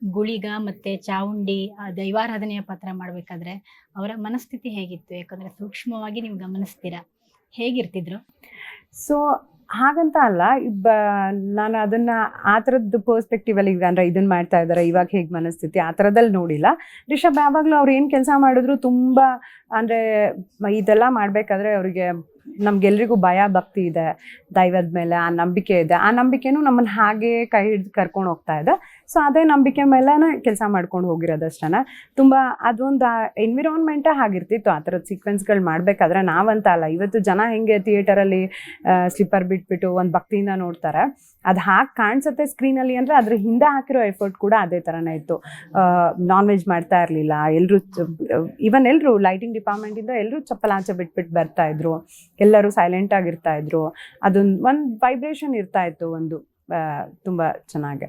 ಗುಳಿಗ ಮತ್ತೆ ಚಾವುಂಡಿ ದೈವಾರಾಧನೆಯ ಪಾತ್ರ ಮಾಡ್ಬೇಕಾದ್ರೆ ಅವರ ಮನಸ್ಥಿತಿ ಹೇಗಿತ್ತು? ಯಾಕಂದ್ರೆ ಸೂಕ್ಷ್ಮವಾಗಿ ನೀವು ಗಮನಿಸ್ತೀರಾ. ಹೇಗಿರ್ತಿದ್ರು? ಸೊ ಹಾಗಂತ ಅಲ್ಲ, ನಾನು ಅದನ್ನ ಆ ಥರದ್ದು ಪರ್ಸ್ಪೆಕ್ಟಿವಲ್ಲಿ ಈಗ ಅಂದರೆ ಇದನ್ನು ಮಾಡ್ತಾ ಇದ್ದಾರೆ ಇವಾಗ ಹೇಗೆ ಮನಸ್ಥಿತಿ ಆ ಥರದಲ್ಲಿ ನೋಡಿಲ್ಲ. ರಿಷಬ್ ಯಾವಾಗಲೂ ಅವ್ರು ಏನು ಕೆಲಸ ಮಾಡಿದ್ರು ತುಂಬ ಅಂದರೆ ಇದೆಲ್ಲ ಮಾಡಬೇಕಾದ್ರೆ ಅವರಿಗೆ ನಮಗೆಲ್ರಿಗೂ ಭಯ ಭಕ್ತಿ ಇದೆ, ದೈವದ ಮೇಲೆ ಆ ನಂಬಿಕೆ ಇದೆ. ಆ ನಂಬಿಕೆನೂ ನಮ್ಮನ್ನು ಹಾಗೆ ಕೈ ಹಿಡಿದು ಕರ್ಕೊಂಡು ಹೋಗ್ತಾ ಇದೆ. ಸೊ ಅದೇ ನಂಬಿಕೆ ಮೇಲೇ ಕೆಲಸ ಮಾಡ್ಕೊಂಡು ಹೋಗಿರೋದಷ್ಟೇ. ತುಂಬ ಅದೊಂದು ಎನ್ವಿರಾನ್ಮೆಂಟೇ ಹಾಗಿರ್ತಿತ್ತು ಆ ಥರದ್ದು ಸೀಕ್ವೆನ್ಸ್ಗಳು ಮಾಡಬೇಕಾದ್ರೆ. ನಾವಂತ ಅಲ್ಲ, ಇವತ್ತು ಜನ ಹೆಂಗೆ ಥಿಯೇಟರಲ್ಲಿ ಸ್ಲಿಪ್ಪರ್ ಬಿಟ್ಬಿಟ್ಟು ಒಂದು ಭಕ್ತಿಯಿಂದ ನೋಡ್ತಾರೆ, ಅದು ಹಾಗೆ ಕಾಣಿಸುತ್ತೆ ಸ್ಕ್ರೀನಲ್ಲಿ ಅಂದರೆ ಅದ್ರ ಹಿಂದೆ ಹಾಕಿರೋ ಎಫರ್ಟ್ ಕೂಡ ಅದೇ ಥರನೇ ಇತ್ತು. ನಾನ್ ವೆಜ್ ಮಾಡ್ತಾ ಇರಲಿಲ್ಲ ಎಲ್ಲರೂ, ಈವನ್ ಎಲ್ಲರೂ ಲೈಟಿಂಗ್ ಡಿಪಾರ್ಟ್ಮೆಂಟಿಂದ ಎಲ್ಲರೂ ಚಪ್ಪಲಾಚೆ ಬಿಟ್ಬಿಟ್ಟು ಬರ್ತಾಯಿದ್ರು, ಎಲ್ಲರೂ ಸೈಲೆಂಟಾಗಿರ್ತಾಯಿದ್ರು. ಅದೊಂದು ವೈಬ್ರೇಷನ್ ಇರ್ತಾಯಿತ್ತು ಒಂದು ತುಂಬ ಚೆನ್ನಾಗೆ.